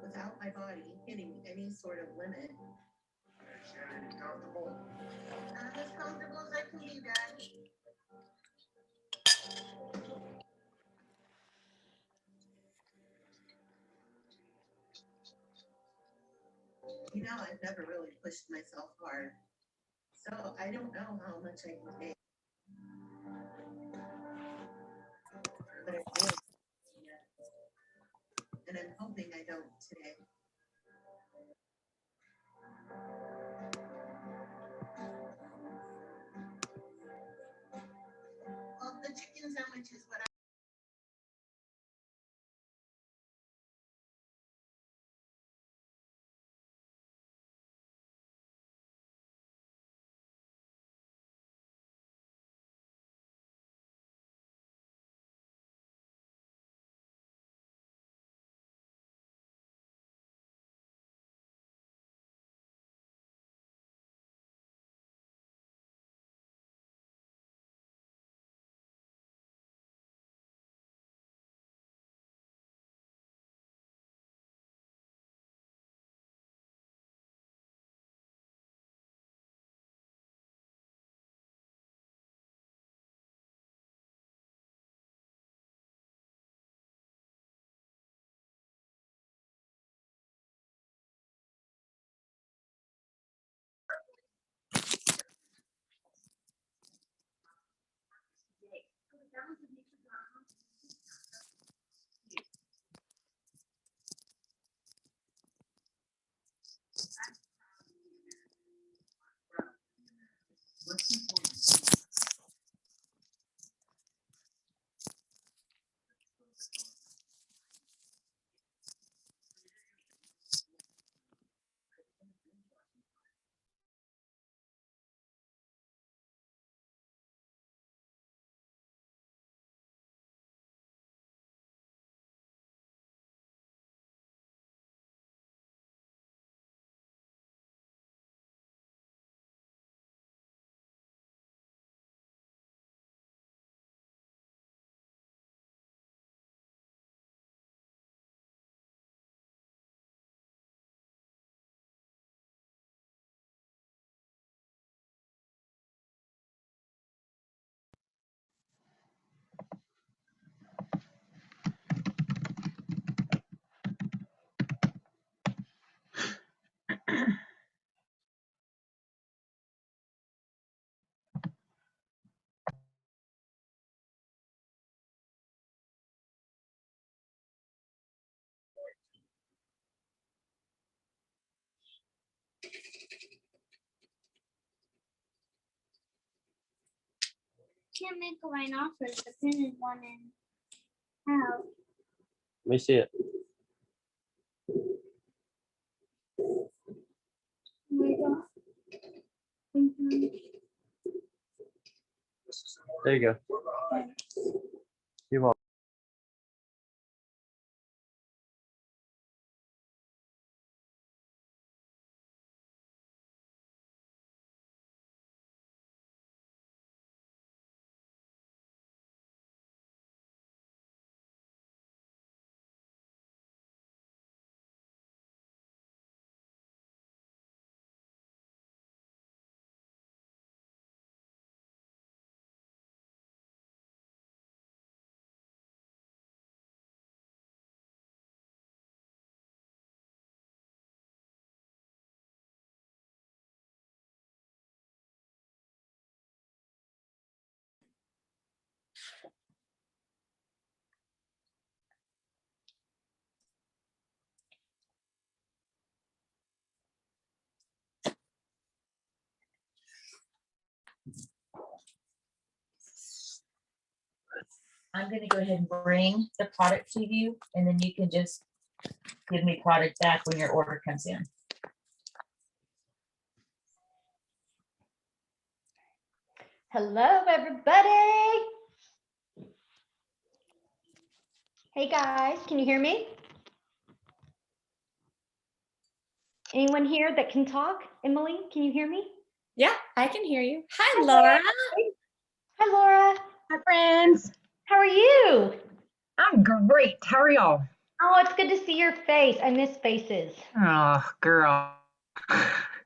without my body hitting any sort of limit. Comfortable? I'm as comfortable as I can be, Dad. You know, I've never really pushed myself hard, so I don't know how much I can take. But I feel it, and I'm hoping I don't today. Well, the chicken sandwich is what I. Can't make a line off of the pin is one and out. Let me see it. There you go. You're welcome. I'm going to go ahead and bring the product to you, and then you can just give me product back when your order comes in. Hello, everybody. Hey, guys, can you hear me? Anyone here that can talk? Emily, can you hear me? Yeah, I can hear you. Hi, Laura. Hi, Laura. Hi, friends. How are you? I'm great. How are y'all? Oh, it's good to see your face. I miss faces. Oh, girl.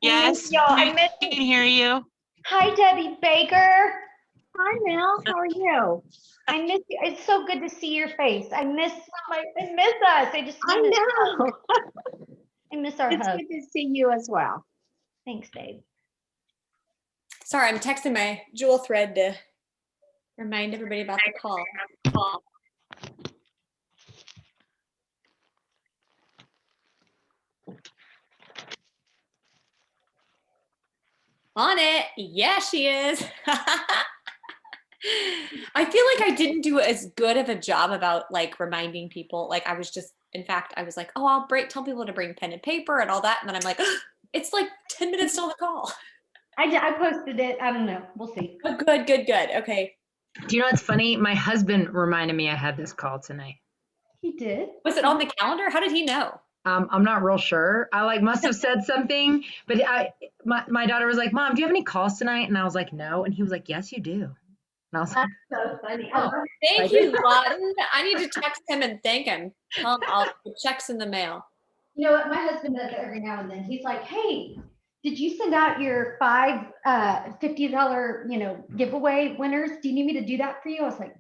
Yes, Y'all, I we miss can hear you. Hi, Debbie Baker. Hi, Mel. How are you? I miss you. It's so good to see your face. I miss us. I just I miss know. I miss our It's hug. good to see you as well. Thanks, babe. Sorry, I'm texting my Jewel thread to remind everybody about the call. On it. Yeah, she is. I feel like I didn't do as good of a job about like reminding people. Like I was just, in fact, I was like, oh, tell people to bring pen and paper and all that. And then I'm like, it's like 10 minutes till the call. I posted it. I don't know. We'll see. Oh, good. Okay. Do you know what's funny? My husband reminded me I had this call tonight. He did. Was it on the calendar? How did he know? I'm not real sure. I like must have said something, but my daughter was like, Mom, do you have any calls tonight? And I was like, no. And he was like, yes, you do. And I was like, So funny. Oh. Thank you, Lawton. I need to text him and thank him. Tell him I'll put checks in the mail. You know what? My husband does it every now and then. He's like, hey, did you send out your $5 $50, giveaway winners? Do you need me to do that for you? I was like,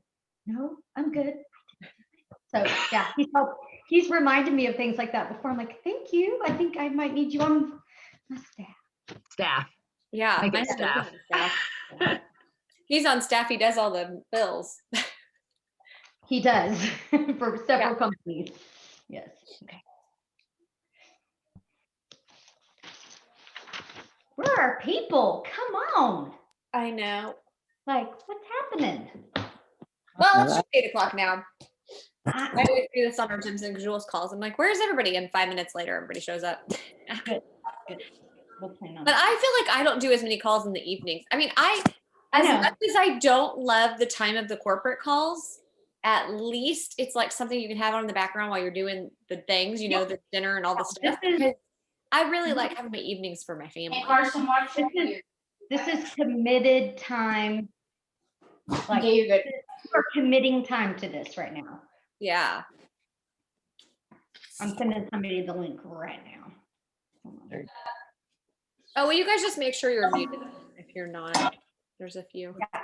no, I'm good. So yeah, he's reminded me of things like that before. I'm like, thank you. I think I might need you on my staff. Yeah, I get my husband's staff. on staff. He's on staff. He does all the bills. He does for several companies. Yes. Okay. Where are people? Come on. I know. Like, what's happening? Well, it's 8:00 now. I always do this on our Jimson Jules calls. I'm like, where's everybody? And 5 minutes later, everybody shows up. Good. We'll plan on But it. I feel like I don't do as many calls in the evenings. I mean, as know. much as I don't love the time of the corporate calls, at least it's like something you can have on in the background while you're doing the things, the dinner and all the stuff. I really like having my evenings for my family. Carson, watch This is committed time. Like, you're good. we're committing time to this right now. Yeah. I'm sending somebody the link right now. Oh, will you guys just make sure you're muted if you're not? There's a few. Yeah.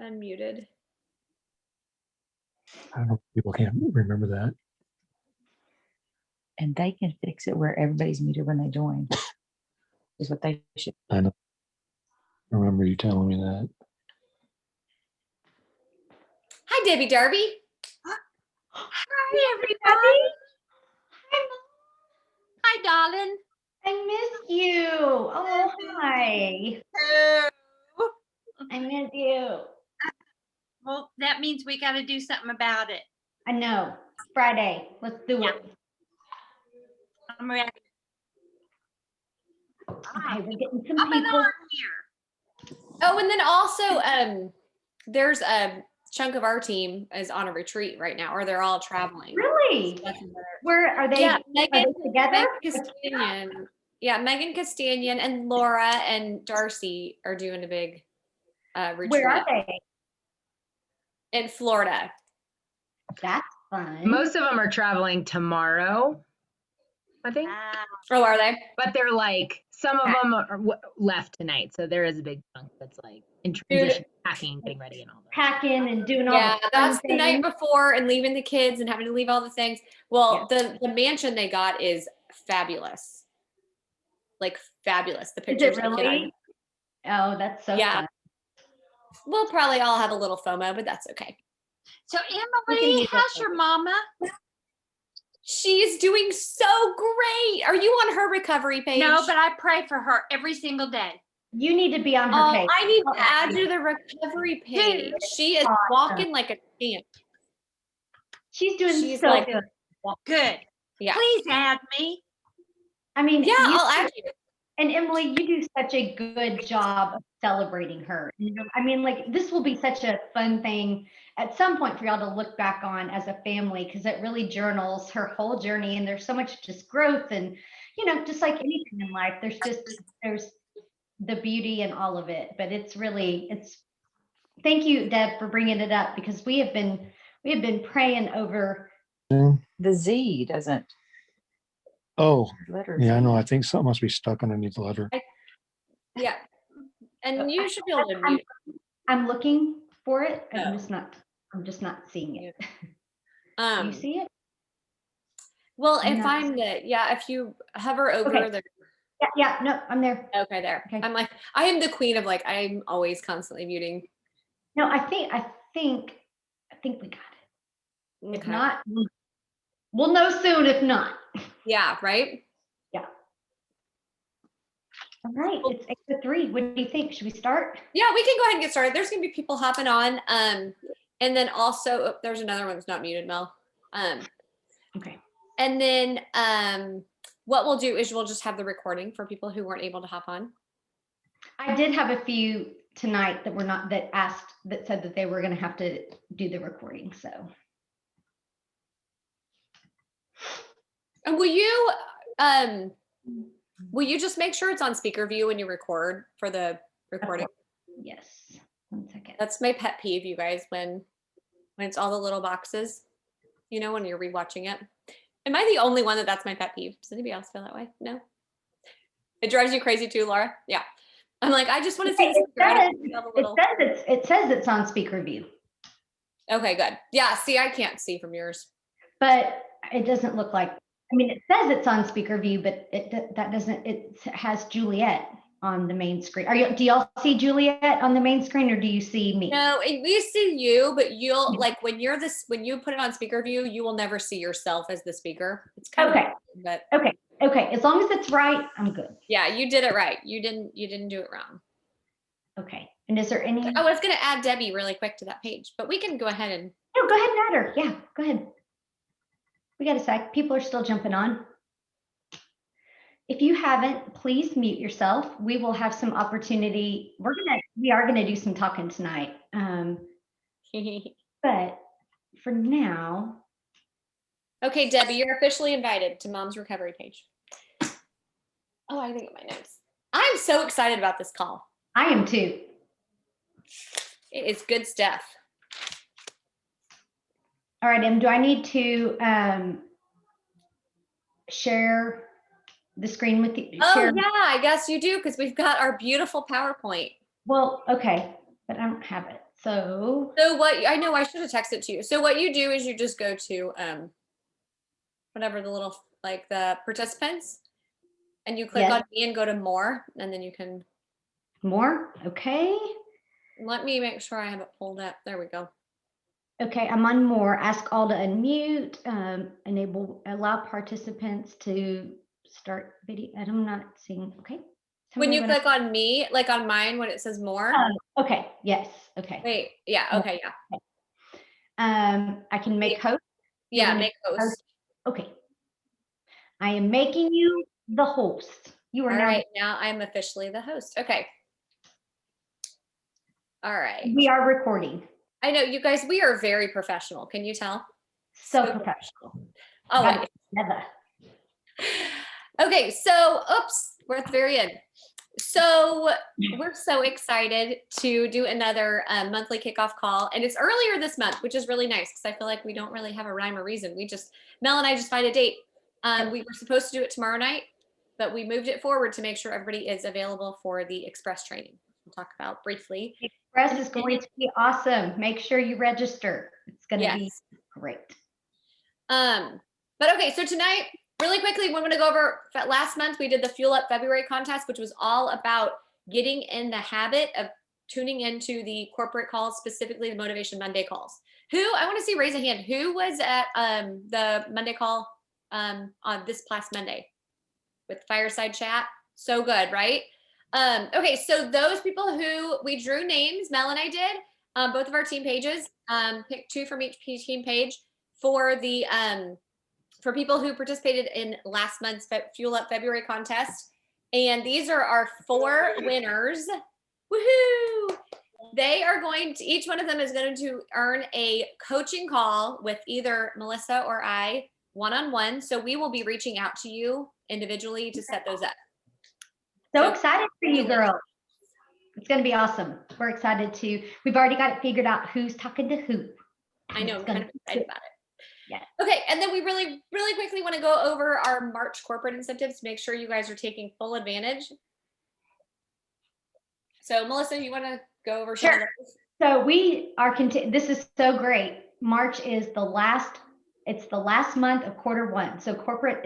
Unmuted. I don't know if people can't remember that. And they can fix it where everybody's muted when they join. Is what they should. I don't remember you telling me that. Hi, Debbie Darby. Hi, everybody. Hi, darling. I miss you. Oh, hi. I miss you. Well, that means we got to do something about it. I know. Friday. Let's do it. I'm ready. Okay, we're getting some Coming people. on here. Oh, and then also, there's a chunk of our team is on a retreat right now, or they're all traveling. Really? Where are they? Yeah, Are they together? Megan Castanian. Yeah, Megan Castanian and Laura and Darcy are doing a big retreat. Where are they? In Florida. That's fun. Most of them are traveling tomorrow, I think. Oh, are they? But they're like, some of them are left tonight. So there is a big chunk that's like in transition, packing, getting ready and all that. Packing and doing all Yeah, the that's the night things. before and leaving the kids and having to leave all the things. Well, the mansion they got is fabulous. Like fabulous. The Is pictures. it really? Oh, that's so fun. We'll probably all have a little FOMO, but that's okay. So, Emily, how's your mama? She's doing so great. Are you on her recovery page? No, but I pray for her every single day. You need to be on her page. I need to add you to the recovery page. She is walking like a champ. She's doing She's so like, good. Good. Yeah. Please add me. I mean, Yeah, I'll add you. And Emily, you do such a good job of celebrating her. I mean, like, this will be such a fun thing at some point for y'all to look back on as a family, because it really journals her whole journey. And there's so much just growth and, just like anything in life, there's the beauty in all of it. But thank you, Deb, for bringing it up, because we have been We have been praying over. The Z doesn't. Oh, Letter yeah, I know. Z. I think something must be stuck underneath the letter. Yeah. And you should be able to mute. I'm looking for it. Oh. I'm just not seeing it. Do you Um, see it? well, I'm if not- I'm the, yeah, if you hover over Okay. the, Yeah, no, I'm there. okay, there. Okay. I'm like, I am the queen of like, I'm always constantly muting. No, I think we got it. If Okay. not, we'll know soon if not. Yeah, right? All right, it's 8:03. What do you think? Should we start? Yeah, we can go ahead and get started. There's gonna be people hopping on. And then also, oh, there's another one that's not muted, Mel. Okay. And then what we'll do is we'll just have the recording for people who weren't able to hop on. I did have a few tonight that said that they were going to have to do the recording. So And will you just make sure it's on speaker view when you record for the recording? yes, 1 second. That's my pet peeve, you guys, when it's all the little boxes, you know, when you're rewatching it. Am I the only one that's my pet peeve? Does anybody else feel that way? No? It drives you crazy too, Laura? Yeah. I'm like, I just want to see the speaker. I don't see all the little- It says it's on speaker view, Okay, good. Yeah, see, I can't see from yours. but it doesn't look like, I mean, it says it's on speaker view, but it has Juliet on the main screen. Do y'all see Juliet on the main screen, or do you see me? No, we see you, but you'll like when you put it on speaker view, you will never see yourself as the speaker. It's kind Okay. of, but Okay, as long as it's right, I'm good. yeah, you did it right. You didn't do it wrong. Okay, and is there any? I was gonna add Debbie really quick to that page, but we can go ahead and. No, go ahead and add her. Yeah, go ahead. We got a sec. People are still jumping on. If you haven't, please mute yourself. We will have some opportunity. We are gonna do some talking tonight. But for now. Okay, Debbie, you're officially invited to Mom's Recovery page. Oh, I think of my notes. I'm so excited about this call. I am too. It is good stuff. All right, Em, do I need to share the screen with you? Oh, Share? yeah, I guess you do, because we've got our beautiful PowerPoint. Well, okay, but I don't have it. So what, I know I should have texted to you. So what you do is you just go to whatever the little, like the participants, and you click on me and go to more, and then you can. More, okay. Let me make sure I have it pulled up. There we go. Okay, I'm on more. Ask all to unmute, allow participants to start video. I'm not seeing, okay. When you click on me, like on mine, when it says more. Okay, yes, okay. Wait, yeah, okay, yeah. I can make host. Yeah, make host. Okay. I am making you the host. You are all now. right. Now I'm officially the host. Okay. All right. We are recording. I know, you guys, we are very professional. Can you tell? So professional. All right. Never. Okay, so oops, we're at the very end. So we're so excited to do another monthly kickoff call, and it's earlier this month, which is really nice because I feel like we don't really have a rhyme or reason. Mel and I just find a date. We were supposed to do it tomorrow night, but we moved it forward to make sure everybody is available for the Express training. We'll talk about briefly. Express is going to be awesome. Make sure you register. It's going to be great. But okay, so tonight, really quickly, we're going to go over, last month we did the Fuel Up February contest, which was all about getting in the habit of tuning into the corporate calls, specifically the Motivation Monday calls. I want to see, raise a hand, who was at the Monday call on this past Monday with Fireside Chat? So good, right? Okay, so those people who we drew names, Mel and I did, both of our team pages, picked 2 from each team page for the for people who participated in last month's Fuel Up February contest. And these are our 4 winners. Woohoo! They are each one of them is going to earn a coaching call with either Melissa or I, one-on-one. So we will be reaching out to you individually to set those up. So excited for you, girls. It's going to be awesome. We're excited we've already got it figured out who's talking to who I know, I'm It's kind gonna of excited about it. Yeah. Okay, and then we really quickly want to go over our March corporate incentives. Make sure you guys are taking full advantage. So Melissa, you want to go over some of Sure. those? So we are this is so great. March is it's the last month of Q1. So corporate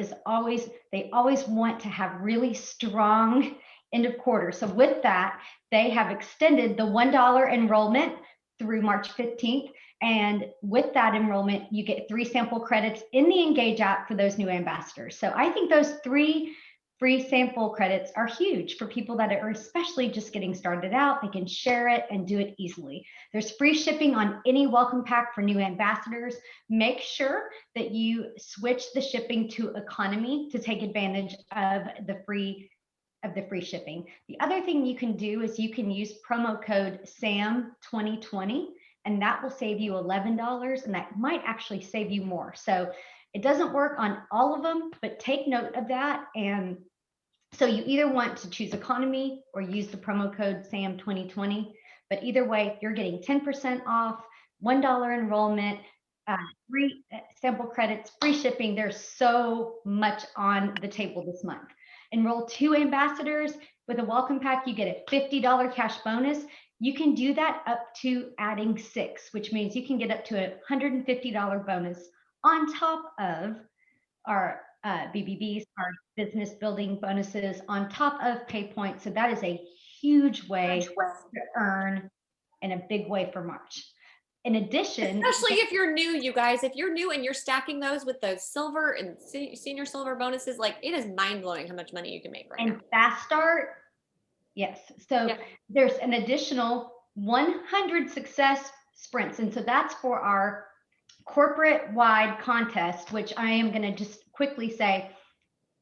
they always want to have really strong end of quarter. So with that, they have extended the $1 enrollment through March 15th. And with that enrollment, you get 3 sample credits in the Engage app for those new ambassadors. So I think those 3 free sample credits are huge for people that are especially just getting started out. They can share it and do it easily. There's free shipping on any welcome pack for new ambassadors. Make sure that you switch the shipping to economy to take advantage of the free shipping. The other thing you can do is you can use promo code SAM2020, and that will save you $11, and that might actually save you more. So it doesn't work on all of them, but take note of that. And so you either want to choose economy or use the promo code SAM2020, but either way, you're getting 10% off, $1 enrollment, 3 sample credits, free shipping. There's so much on the table this month. Enroll 2 ambassadors with a welcome pack, you get a $50 cash bonus. You can do that up to adding 6, which means you can get up to a $150 bonus on top of our BBBs, our business building bonuses, on top of pay points. So that is a huge way to earn in a big way for March. In addition, Especially if you're new, you guys, if you're new and you're stacking those with those silver and senior silver bonuses, like it is mind blowing how much money you can make right now. And fast start, yes. So Yeah. there's an additional 100 success sprints. And so that's for our corporate wide contest, which I am going to just quickly say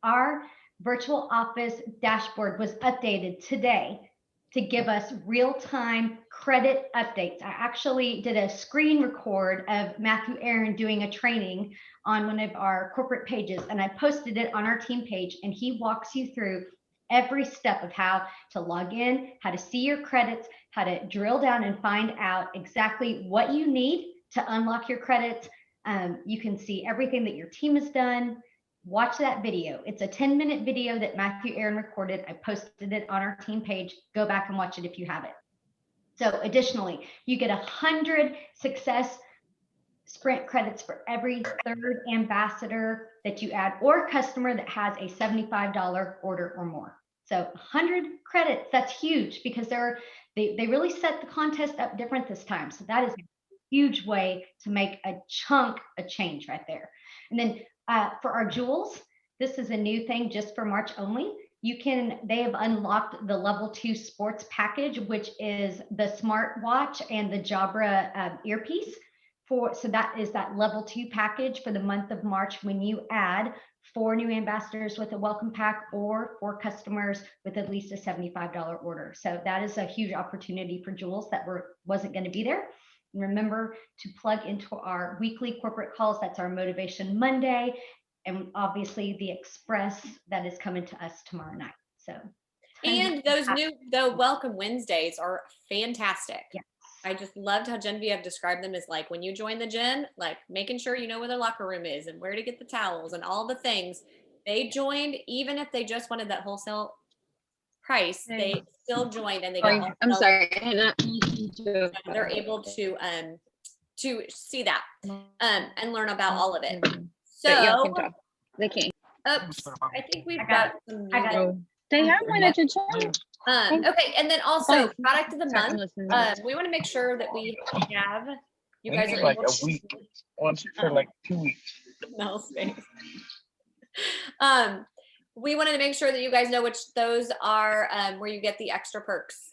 our virtual office dashboard was updated today to give us real-time credit updates. I actually did a screen record of Matthew Aaron doing a training on one of our corporate pages, and I posted it on our team page, and he walks you through every step of how to log in, how to see your credits, how to drill down and find out exactly what you need to unlock your credits. You can see everything that your team has done. Watch that video. It's a 10-minute video that Matthew Aaron recorded. I posted it on our team page. Go back and watch it if you have it. So additionally, you get 100 success sprint credits for every 3rd ambassador that you add or customer that has a $75 order or more. So 100 credits, that's huge because they really set the contest up different this time. So that is a huge way to make a chunk of change right there. And then for our jewels, this is a new thing just for March only. They have unlocked the level 2 sports package, which is the smartwatch and the Jabra earpiece. So that is that level 2 package for the month of March when you add 4 new ambassadors with a welcome pack or 4 customers with at least a $75 order. So that is a huge opportunity for jewels that wasn't going to be there. And remember to plug into our weekly corporate calls. That's our Motivation Monday. And obviously the Express that is coming to us tomorrow night. So, and those the Welcome Wednesdays are fantastic. Yeah. I just loved how Genevieve described them as like when you join the gym, like making sure you know where the locker room is and where to get the towels and all the things. They joined, even if they just wanted that wholesale price, they still joined and they got. I'm sorry. They're able to see that and learn about all of it. So They can't. oops, I think we've got some. They have one at your church. Okay, and then also product of the month. We want to make sure that we have you guys are like able a week, once for like 2 weeks. no space. We wanted to make sure that you guys know which those are where you get the extra perks.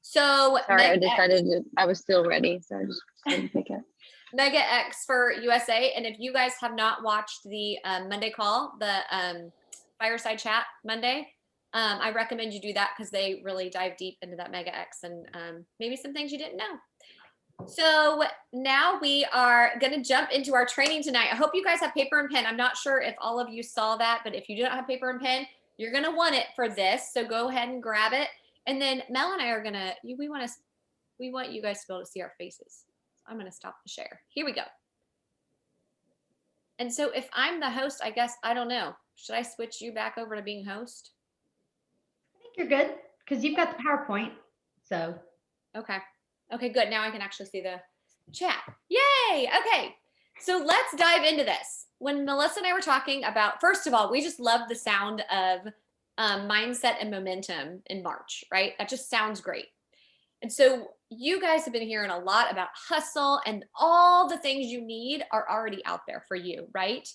So Sorry, I decided I was still ready, so I just couldn't pick it. Mega X for USA, and if you guys have not watched the Monday call, the fireside chat Monday, I recommend you do that because they really dive deep into that Mega X and maybe some things you didn't know. So now we are going to jump into our training tonight. I hope you guys have paper and pen. I'm not sure if all of you saw that, but if you do not have paper and pen, you're going to want it for this. So go ahead and grab it. And then Mel and I are going to, we want you guys to be able to see our faces. I'm going to stop the share. Here we go. And so if I'm the host, I guess, I don't know. Should I switch you back over to being host? I think you're good because you've got the PowerPoint. So. Okay. Okay, good. Now I can actually see the chat. Yay. Okay. So let's dive into this. When Melissa and I were talking about, first of all, we just love the sound of mindset and momentum in March, right? That just sounds great. And so you guys have been hearing a lot about hustle, and all the things you need are already out there for you, right?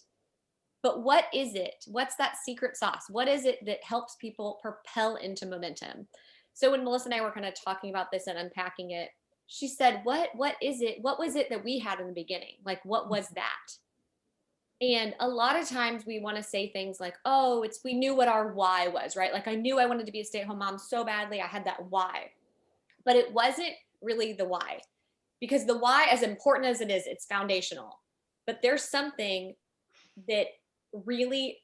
But what is it? What's that secret sauce? What is it that helps people propel into momentum? So when Melissa and I were kind of talking about this and unpacking it, she said, what is it? What was it that we had in the beginning? Like, what was that? And a lot of times we want to say things like, oh, we knew what our why was, right? Like I knew I wanted to be a stay-at-home mom so badly. I had that why, but it wasn't really the why, because the why, as important as it is, it's foundational, but there's something that really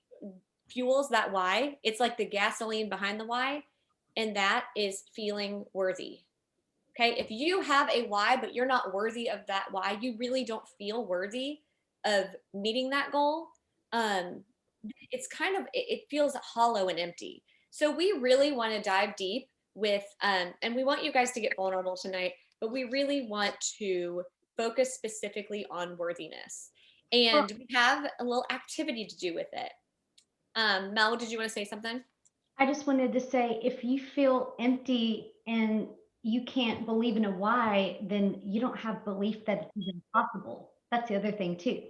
fuels that why. It's like the gasoline behind the why. And that is feeling worthy. Okay. If you have a why, but you're not worthy of that why, you really don't feel worthy of meeting that goal. It's kind of, it feels hollow and empty. So we really want to dive deep with, and we want you guys to get vulnerable tonight, but we really want to focus specifically on worthiness. And we have a little activity to do with it. Mel, did you want to say something? I just wanted to say, if you feel empty and you can't believe in a why, then you don't have belief that it's even possible. That's the other thing too.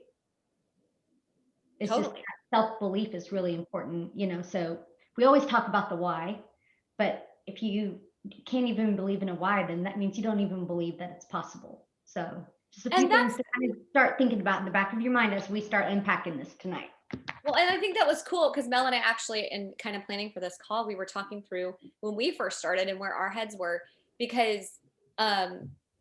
It's Totally. just self-belief is really important, you know, so we always talk about the why, but if you can't even believe in a why, then that means you don't even believe that it's possible. So just a few things to kind of start thinking about in the back of your mind as we start unpacking this tonight. Well, and I think that was cool because Mel and I actually, in kind of planning for this call, we were talking through when we first started and where our heads were, because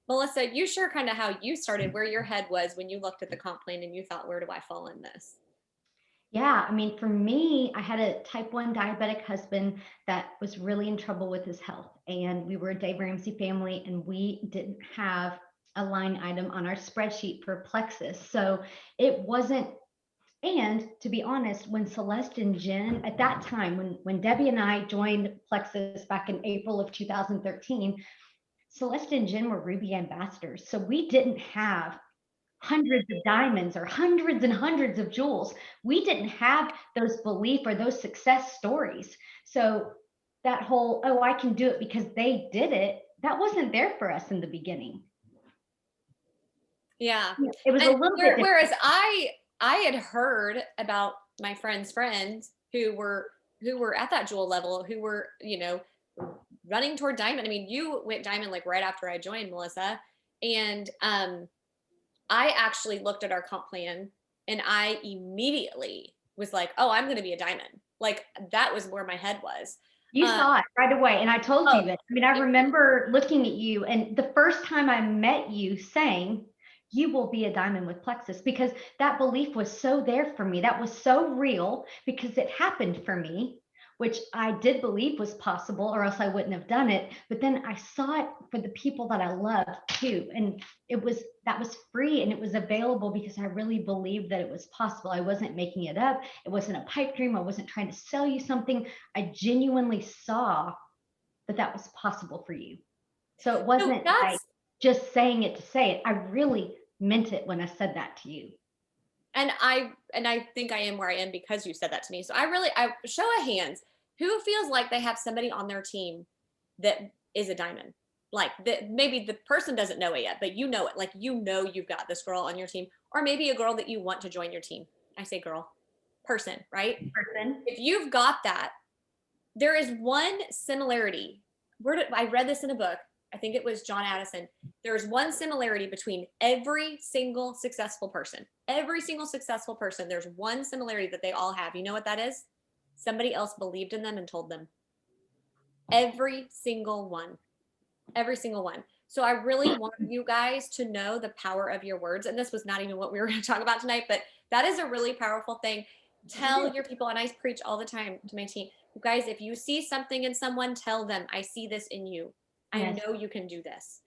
Melissa, you share kind of how you started, where your head was when you looked at the comp plan and you thought, where do I fall in this? Yeah, I mean, for me, I had a type 1 diabetic husband that was really in trouble with his health. And we were a Dave Ramsey family, and we didn't have a line item on our spreadsheet for Plexus. So it wasn't, and to be honest, when Celeste and Jen, at that time, when Debbie and I joined Plexus back in April of 2013, Celeste and Jen were Ruby ambassadors. So we didn't have hundreds of diamonds or hundreds and hundreds of jewels. We didn't have those belief or those success stories. So that whole, oh, I can do it because they did it, that wasn't there for us in the beginning. Yeah. It was a little bit different. Whereas I had heard about my friends' friends who were at that jewel level, who were, you know, running toward diamond. I mean, you went diamond like right after I joined, Melissa. And I actually looked at our comp plan and I immediately was like, oh, I'm going to be a diamond. Like that was where my head was. You saw it right away. And I told you that. I mean, I remember looking at you, and the first time I met you saying, you will be a diamond with Plexus, because that belief was so there for me. That was so real because it happened for me, which I did believe was possible, or else I wouldn't have done it. But then I saw it for the people that I loved too. And that was free and it was available because I really believed that it was possible. I wasn't making it up. It wasn't a pipe dream. I wasn't trying to sell you something. I genuinely saw that was possible for you. So it wasn't like just saying it to say it. I really meant it when I said that to you. And I think I am where I am because you said that to me. So I show of hands, who feels like they have somebody on their team that is a diamond? Like that maybe the person doesn't know it yet, but you know it. Like, you know, you've got this girl on your team, or maybe a girl that you want to join your team. I say girl, person, right? Person. If you've got that, there is one similarity. I read this in a book. I think it was John Addison. There is one similarity between every single successful person. Every single successful person, there's one similarity that they all have. You know what that is? Somebody else believed in them and told them. Every single one. Every single one. So I really want you guys to know the power of your words. And this was not even what we were going to talk about tonight, but that is a really powerful thing. Tell your people, and I preach all the time to my team, guys, if you see something in someone, tell them, I see this in you. I know you can do this.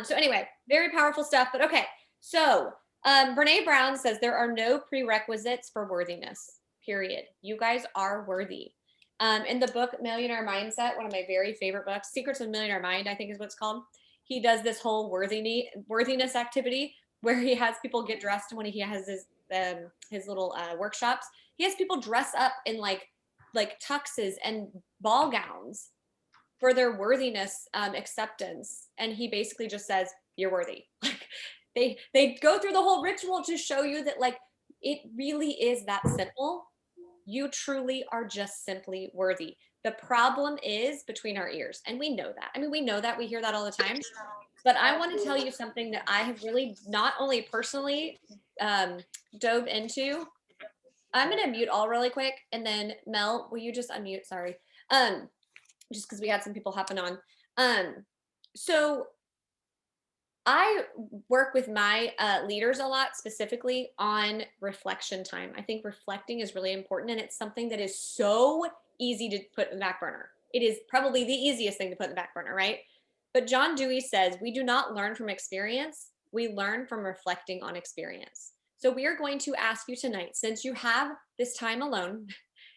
So anyway, very powerful stuff, but okay. So Brene Brown says there are no prerequisites for worthiness, period. You guys are worthy. In the book Millionaire Mindset, one of my very favorite books, Secrets of Millionaire Mind, I think is what it's called. He does this whole worthiness activity where he has people get dressed when he has his little workshops. He has people dress up in like tuxes and ball gowns for their worthiness acceptance. And he basically just says, you're worthy. Like they go through the whole ritual to show you that like it really is that simple. You truly are just simply worthy. The problem is between our ears, and we know that. I mean, we know that, we hear that all the time. But I want to tell you something that I have really not only personally dove into. I'm gonna mute all really quick, and then Mel, will you just unmute? Sorry, just because we had some people hopping on. So I work with my leaders a lot, specifically on reflection time. I think reflecting is really important, and it's something that is so easy to put in the back burner. It is probably the easiest thing to put in the back burner, right? But John Dewey says, we do not learn from experience, we learn from reflecting on experience. So we are going to ask you tonight, since you have this time alone,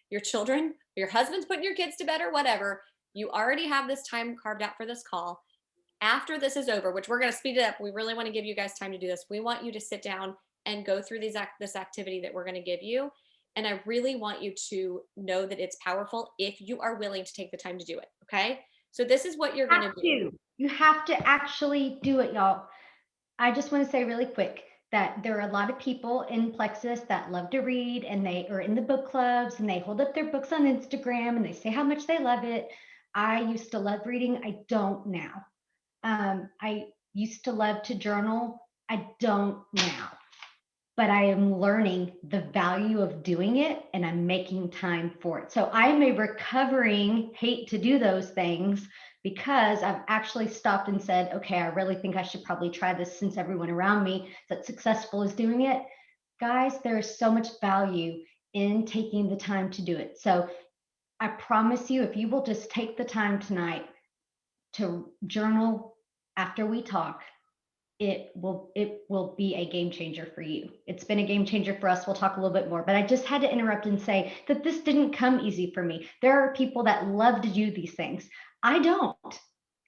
your children, your husband's putting your kids to bed or whatever, you already have this time carved out for this call. After this is over, which we're going to speed it up, we really want to give you guys time to do this. We want you to sit down and go through this activity that we're going to give you. And I really want you to know that it's powerful if you are willing to take the time to do it. Okay. So this is what you're going to do. You have to actually do it, y'all. I just want to say really quick that there are a lot of people in Plexus that love to read, and they are in the book clubs, and they hold up their books on Instagram and they say how much they love it. I used to love reading. I don't now. I used to love to journal. I don't now. But I am learning the value of doing it, and I'm making time for it. So I'm a recovering hate to do those things, because I've actually stopped and said, okay, I really think I should probably try this, since everyone around me that's successful is doing it. Guys, there is so much value in taking the time to do it. So I promise you, if you will just take the time tonight to journal after we talk, it will be a game changer for you. It's been a game changer for us. We'll talk a little bit more, but I just had to interrupt and say that this didn't come easy for me. There are people that love to do these things. I don't.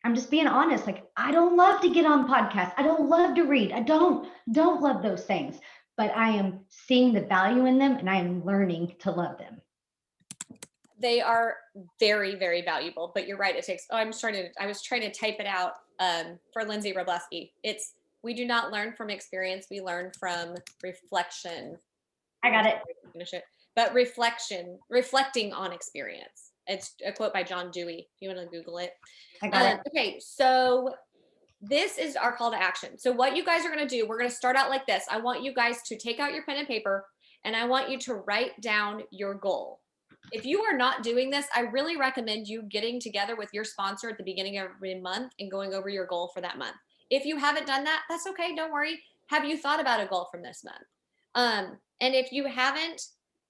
I'm just being honest. Like, I don't love to get on podcasts. I don't love to read. I don't love those things, but I am seeing the value in them, and I am learning to love them. They are very, very valuable, but you're right. It takes, I was trying to type it out for Lindsay Robleski. We do not learn from experience. We learn from reflection. I got it. Finish it. But reflecting on experience. It's a quote by John Dewey. If you want to Google it. I got it. Okay. So this is our call to action. So what you guys are going to do, we're going to start out like this. I want you guys to take out your pen and paper, and I want you to write down your goal. If you are not doing this, I really recommend you getting together with your sponsor at the beginning of every month and going over your goal for that month. If you haven't done that, that's okay. Don't worry. Have you thought about a goal from this month? And if you haven't,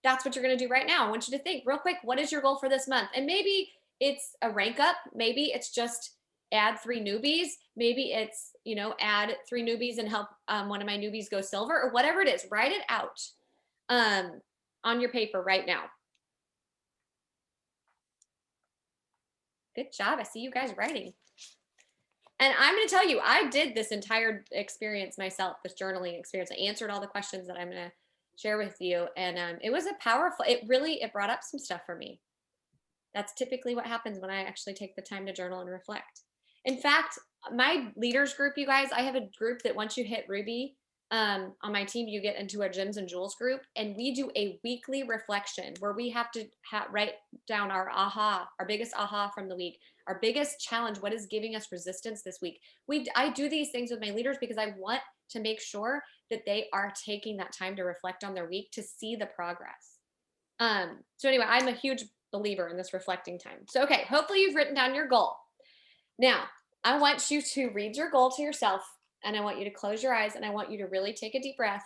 that's what you're going to do right now. I want you to think real quick, what is your goal for this month? And maybe it's a rank up. Maybe it's just add 3 newbies. Maybe it's, add 3 newbies and help one of my newbies go silver, or whatever it is. Write it out on your paper right now. Good job. I see you guys writing. And I'm going to tell you, I did this entire experience myself, this journaling experience. I answered all the questions that I'm going to share with you. And it was it brought up some stuff for me. That's typically what happens when I actually take the time to journal and reflect. In fact, my leaders group, you guys, I have a group that once you hit Ruby on my team, you get into our Gems and Jewels group, and we do a weekly reflection where we have to write down our biggest aha from the week, our biggest challenge, what is giving us resistance this week. I do these things with my leaders because I want to make sure that they are taking that time to reflect on their week to see the progress. So anyway, I'm a huge believer in this reflecting time. So, okay, hopefully you've written down your goal. Now, I want you to read your goal to yourself, and I want you to close your eyes, and I want you to really take a deep breath.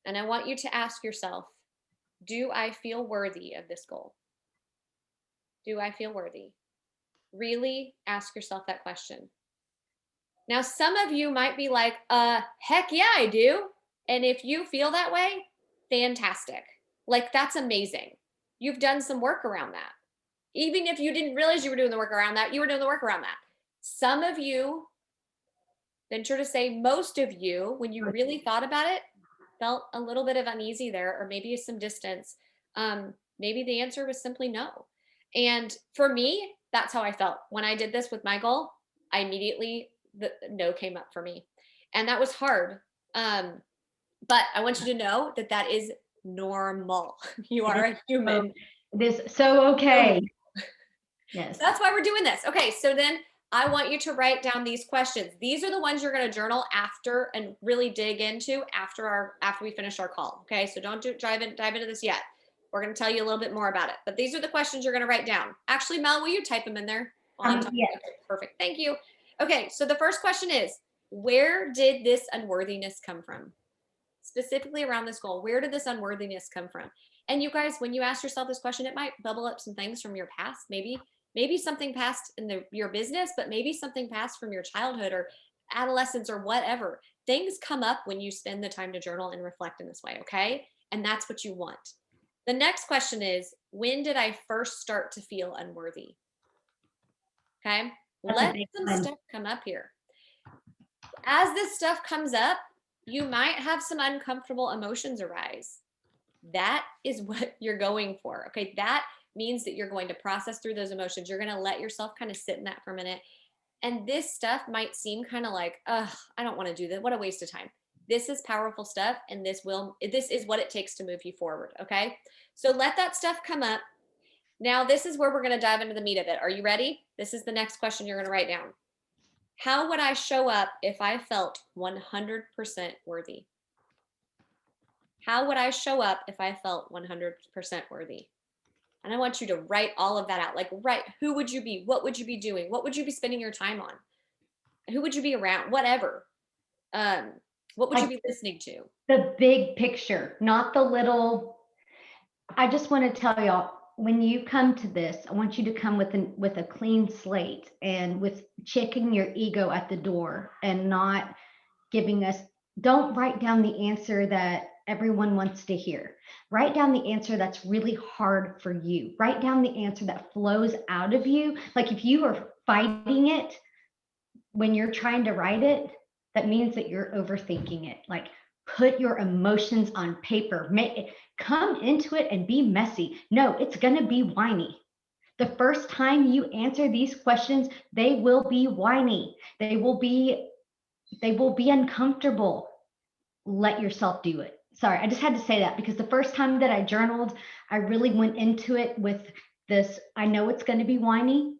And I want you to ask yourself, do I feel worthy of this goal? Do I feel worthy? Really ask yourself that question. Now, some of you might be like, heck yeah, I do. And if you feel that way, fantastic. Like, that's amazing. You've done some work around that. Even if you didn't realize you were doing the work around that, you were doing the work around that. Some of you, venture to say most of you, when you really thought about it, felt a little bit of uneasy there, or maybe some distance. Maybe the answer was simply no. And for me, that's how I felt. When I did this with my goal, I immediately, the no came up for me. And that was hard. But I want you to know that that is normal. You are a human. It is so okay. Yes. That's why we're doing this. Okay, so then I want you to write down these questions. These are the ones you're going to journal after and really dig into after we finish our call. Okay, so don't dive into this yet. We're going to tell you a little bit more about it. But these are the questions you're going to write down. Actually, Mel, will you type them in there? Yes. Perfect. Thank you. Okay, so the first question is, where did this unworthiness come from? Specifically around this goal, where did this unworthiness come from? And you guys, when you ask yourself this question, it might bubble up some things from your past. Maybe something past in your business, but maybe something past from your childhood or adolescence or whatever. Things come up when you spend the time to journal and reflect in this way, okay? And that's what you want. The next question is, when did I first start to feel unworthy? Okay, let some stuff come up here. As this stuff comes up, you might have some uncomfortable emotions arise. That is what you're going for, okay? That means that you're going to process through those emotions. You're going to let yourself kind of sit in that for a minute. And this stuff might seem kind of like, I don't want to do that. What a waste of time. This is powerful stuff, and this is what it takes to move you forward, okay? So let that stuff come up. Now, this is where we're going to dive into the meat of it. Are you ready? This is the next question you're going to write down. How would I show up if I felt 100% worthy? How would I show up if I felt 100% worthy? And I want you to write all of that out. Like, who would you be? What would you be doing? What would you be spending your time on? Who would you be around? Whatever. What would you be listening to? The big picture, not the little. I just want to tell y'all, when you come to this, I want you to come with a clean slate and with checking your ego at the door and not giving us, don't write down the answer that everyone wants to hear. Write down the answer that's really hard for you. Write down the answer that flows out of you. Like if you are fighting it when you're trying to write it, that means that you're overthinking it. Like put your emotions on paper. Come into it and be messy. No, it's going to be whiny. The first time you answer these questions, they will be whiny. They will be uncomfortable. Let yourself do it. Sorry, I just had to say that because the first time that I journaled, I really went into it with this, I know it's going to be whiny.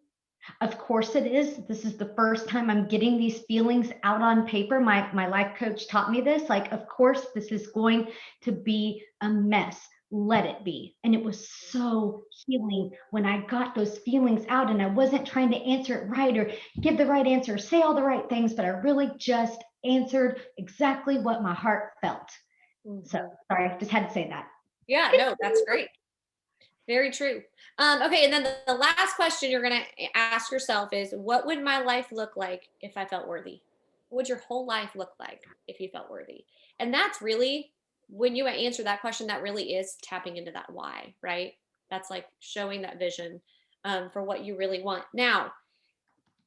Of course it is. This is the first time I'm getting these feelings out on paper. My life coach taught me this. Like, of course, this is going to be a mess. Let it be. And it was so healing when I got those feelings out and I wasn't trying to answer it right or give the right answer, or say all the right things, but I really just answered exactly what my heart felt. So sorry, I just had to say that. Yeah, no, that's great. Very true. Okay, and then the last question you're going to ask yourself is, what would my life look like if I felt worthy? What would your whole life look like if you felt worthy? And that's really, when you answer that question, that really is tapping into that why, right? That's like showing that vision for what you really want. Now,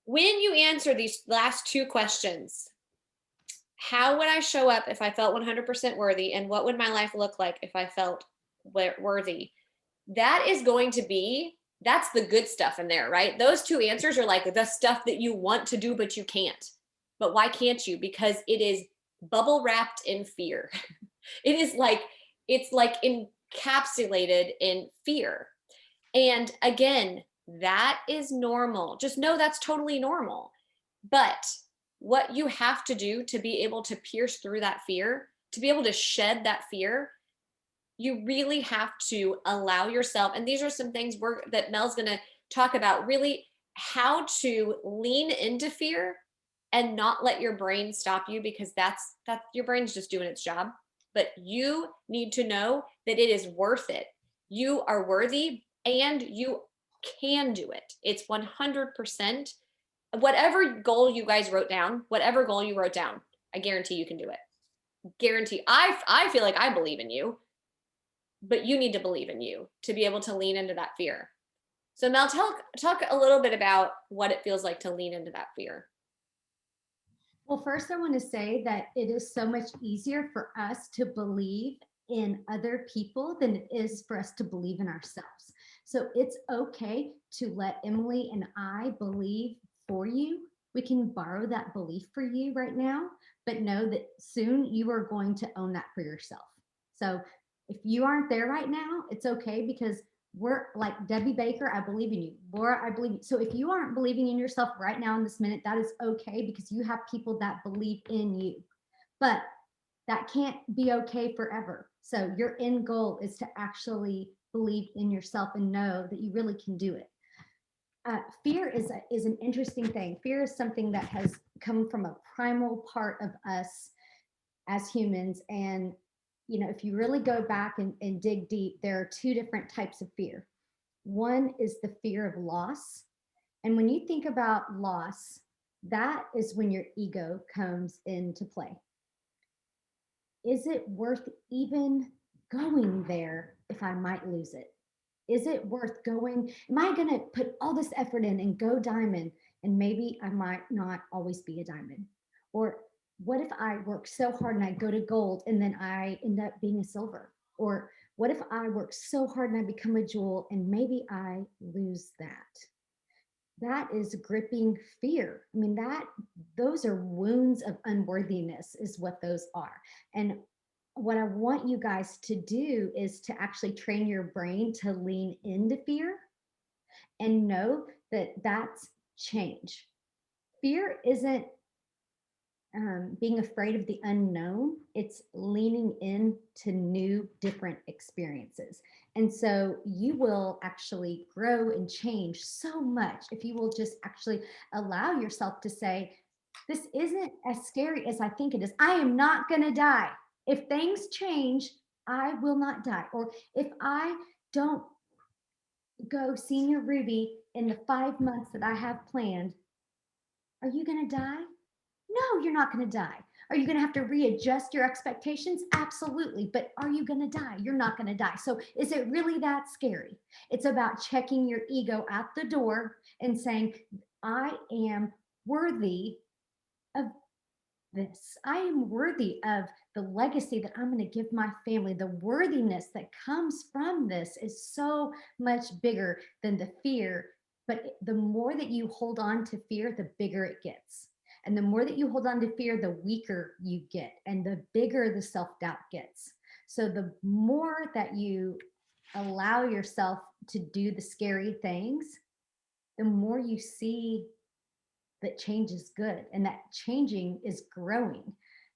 when you answer these last two questions, how would I show up if I felt 100% worthy? And what would my life look like if I felt worthy? That is going to be, that's the good stuff in there, right? Those two answers are like the stuff that you want to do, but you can't. But why can't you? Because it is bubble wrapped in fear. It's like encapsulated in fear. And again, that is normal. Just know that's totally normal. But what you have to do to be able to pierce through that fear, to be able to shed that fear, you really have to allow yourself, and these are some things that Mel's going to talk about, really how to lean into fear and not let your brain stop you, because that's your brain's just doing its job. But you need to know that it is worth it. You are worthy and you can do it. It's 100% whatever goal you guys wrote down, whatever goal you wrote down, I guarantee you can do it. Guarantee. I feel like I believe in you, but you need to believe in you to be able to lean into that fear. So Mel, talk a little bit about what it feels like to lean into that fear. Well, first I want to say that it is so much easier for us to believe in other people than it is for us to believe in ourselves. So it's okay to let Emily and I believe for you. We can borrow that belief for you right now, but know that soon you are going to own that for yourself. So if you aren't there right now, it's okay, because we're like Debbie Baker, I believe in you. Laura, I believe in you. So if you aren't believing in yourself right now in this minute, that is okay, because you have people that believe in you. But that can't be okay forever. So your end goal is to actually believe in yourself and know that you really can do it. Fear is an interesting thing. Fear is something that has come from a primal part of us as humans. And, you know, if you really go back and dig deep, there are two different types of fear. One is the fear of loss. And when you think about loss, that is when your ego comes into play. Is it worth even going there if I might lose it? Is it worth going? Am I going to put all this effort in and go diamond, and maybe I might not always be a diamond? Or what if I work so hard and I go to gold and then I end up being a silver? Or what if I work so hard and I become a jewel and maybe I lose that? That is gripping fear. I mean, those are wounds of unworthiness is what those are. And what I want you guys to do is to actually train your brain to lean into fear and know that that's change. Fear isn't being afraid of the unknown. It's leaning into new, different experiences. And so you will actually grow and change so much if you will just actually allow yourself to say, this isn't as scary as I think it is. I am not going to die. If things change, I will not die. Or if I don't go senior Ruby in the 5 months that I have planned, are you going to die? No, you're not going to die. Are you going to have to readjust your expectations? Absolutely. But are you going to die? You're not going to die. So is it really that scary? It's about checking your ego at the door and saying, I am worthy of this. I am worthy of the legacy that I'm going to give my family. The worthiness that comes from this is so much bigger than the fear. But the more that you hold on to fear, the bigger it gets. And the more that you hold on to fear, the weaker you get and the bigger the self-doubt gets. So the more that you allow yourself to do the scary things, the more you see that change is good and that changing is growing.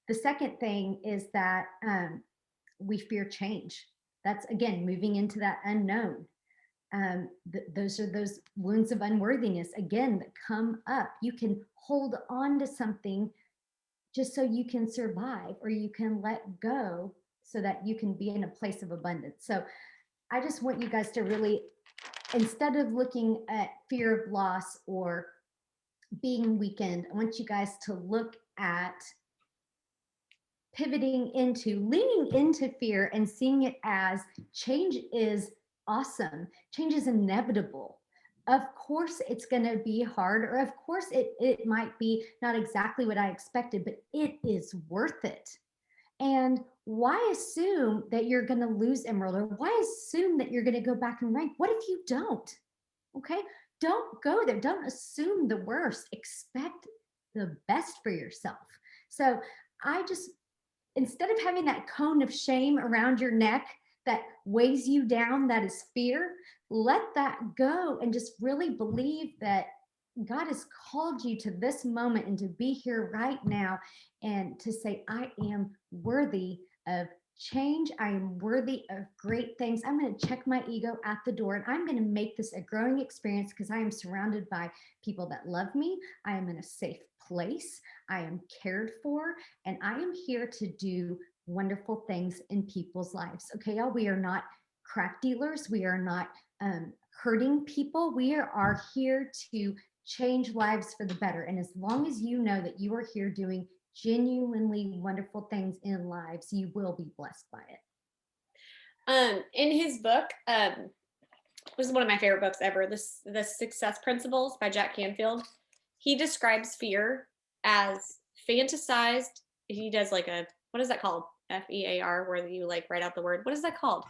The second thing is that we fear change. That's, again, moving into that unknown. Those are those wounds of unworthiness, again, that come up. You can hold on to something just so you can survive, or you can let go so that you can be in a place of abundance. So I just want you guys to really, instead of looking at fear of loss or being weakened, I want you guys to look at pivoting into, leaning into fear and seeing it as change is awesome. Change is inevitable. Of course, it's going to be hard, or of course, it might be not exactly what I expected, but it is worth it. And why assume that you're going to lose Emerald, or why assume that you're going to go back and rank? What if you don't? Okay, don't go there. Don't assume the worst. Expect the best for yourself. So I just, instead of having that cone of shame around your neck that weighs you down, that is fear, let that go and just really believe that God has called you to this moment and to be here right now and to say, I am worthy of change. I am worthy of great things. I'm going to check my ego at the door, and I'm going to make this a growing experience because I am surrounded by people that love me. I am in a safe place. I am cared for, and I am here to do wonderful things in people's lives. Okay, y'all, we are not crack dealers. We are not hurting people. We are here to change lives for the better. And as long as you know that you are here doing genuinely wonderful things in lives, you will be blessed by it. In his book, this is one of my favorite books ever, The Success Principles by Jack Canfield. He describes fear as fantasized. He does like a, what is that called? FEAR, where you like write out the word. What is that called?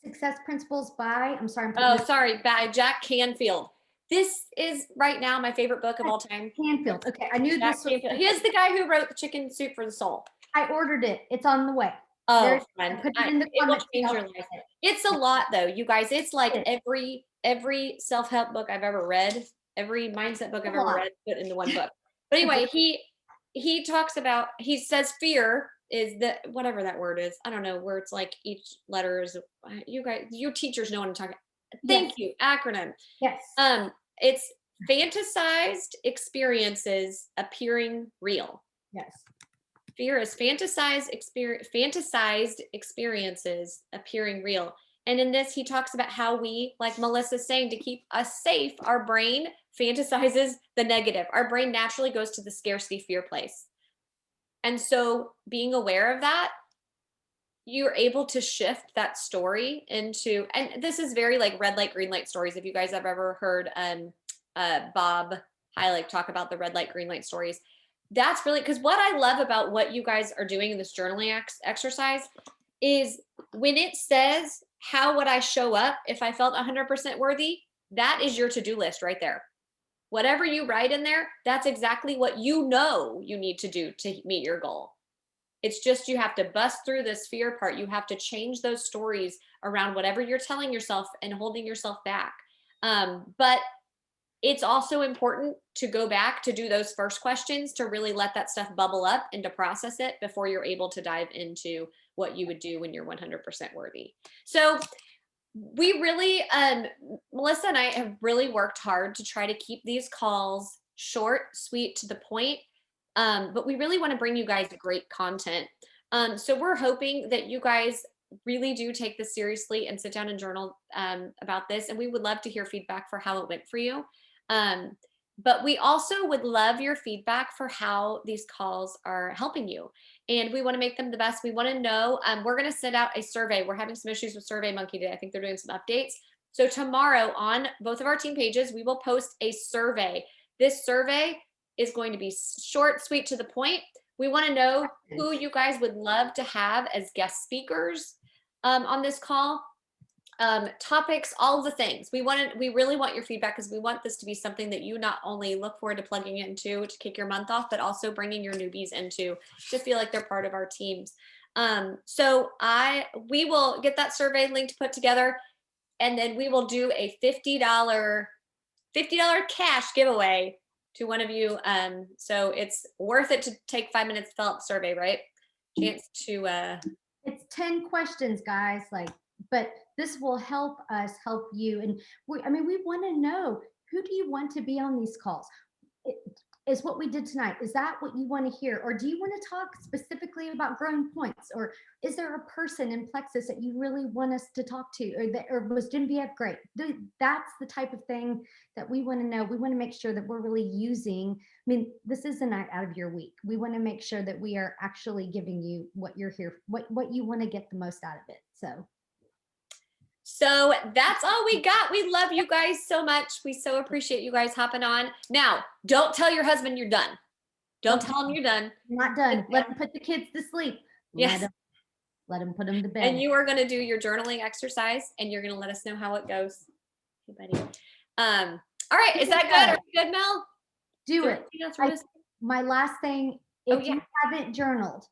Success Principles by, I'm sorry. By Jack Canfield. This is right now my favorite book of all time. Canfield. Okay, I knew Jack this was. Canfield. He is the guy who wrote The Chicken Soup for the Soul. I ordered it. It's on the way. Oh, I put it in the it will comments. change your life. It's a lot though, you guys. It's like every self-help book I've ever read, every mindset book I've ever read, put into one book. But anyway, he talks about, he says fear is the, whatever that word is, I don't know, where it's like each letter is, you guys, you teachers know what I'm talking about. Thank you, acronym. Yes. It's fantasized experiences appearing real. Yes. Fear is fantasized experiences appearing real. And in this, he talks about how we, like Melissa's saying, to keep us safe, our brain fantasizes the negative. Our brain naturally goes to the scarcity fear place. And so being aware of that, you're able to shift that story into, and this is very like red light, green light stories. If you guys have ever heard Bob Heilig talk about the red light, green light stories, that's really, because what I love about what you guys are doing in this journaling exercise is when it says, how would I show up if I felt 100% worthy? That is your to-do list right there. Whatever you write in there, that's exactly what you know you need to do to meet your goal. It's just, you have to bust through this fear part. You have to change those stories around whatever you're telling yourself and holding yourself back. But it's also important to go back to do those first questions to really let that stuff bubble up and to process it before you're able to dive into what you would do when you're 100% worthy. So we really, Melissa and I have really worked hard to try to keep these calls short, sweet, to the point. But we really want to bring you guys great content. So we're hoping that you guys really do take this seriously and sit down and journal about this. And we would love to hear feedback for how it went for you. But we also would love your feedback for how these calls are helping you. And we want to make them the best. We want to know, we're going to send out a survey. We're having some issues with SurveyMonkey today. I think they're doing some updates. So tomorrow on both of our team pages, we will post a survey. This survey is going to be short, sweet, to the point. We want to know who you guys would love to have as guest speakers on this call. Topics, all the things. We really want your feedback, because we want this to be something that you not only look forward to plugging into to kick your month off, but also bringing your newbies into to feel like they're part of our teams. So we will get that survey link put together, and then we will do a $50 cash giveaway to one of you. So it's worth it to take 5 minutes to fill out the survey, right? Chance to it's 10 questions, guys, but this will help us help you. And we want to know, who do you want to be on these calls? Is what we did tonight, is that what you want to hear? Or do you want to talk specifically about growing points? Or is there a person in Plexus that you really want us to talk to? Or was Genevieve great? That's the type of thing that we want to know. We want to make sure that we're really using, this is a night out of your week. We want to make sure that we are actually giving you what you're here, what you want to get the most out of it. So that's all we got. We love you guys so much. We so appreciate you guys hopping on. Now, don't tell your husband you're done. Don't tell him you're done. You're not done. Let him put the kids to sleep. Yes. Let him put them to bed. And you are going to do your journaling exercise, and you're going to let us know how it goes. Hey, buddy. All right. Is that good? Are you good, Mel? Do it. My last thing, if you haven't journaled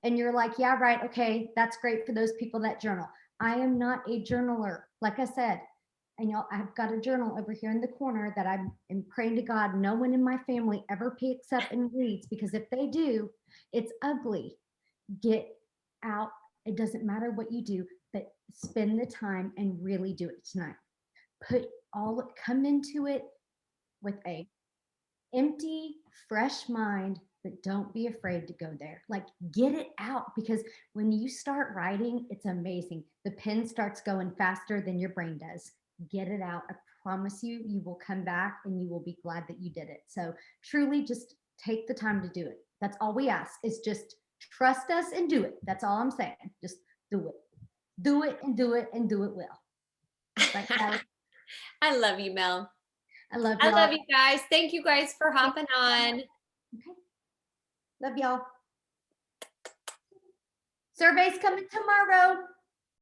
and you're like, yeah, right. Okay. That's great for those people that journal. I am not a journaler. Like I said, and I've got a journal over here in the corner that I'm praying to God no one in my family ever picks up and reads, because if they do, it's ugly. Get out. It doesn't matter what you do, but spend the time and really do it tonight. Come into it with a empty, fresh mind, but don't be afraid to go there. Get it out, because when you start writing, it's amazing. The pen starts going faster than your brain does. Get it out. I promise you, you will come back and you will be glad that you did it. So truly just take the time to do it. That's all we ask, is just trust us and do it. That's all I'm saying. Just do it. Do it and do it and do it well. Right, Sally? I love you, Mel. I love I y'all. love you guys. Thank you guys for hopping on. Okay. Love y'all. Survey's coming tomorrow.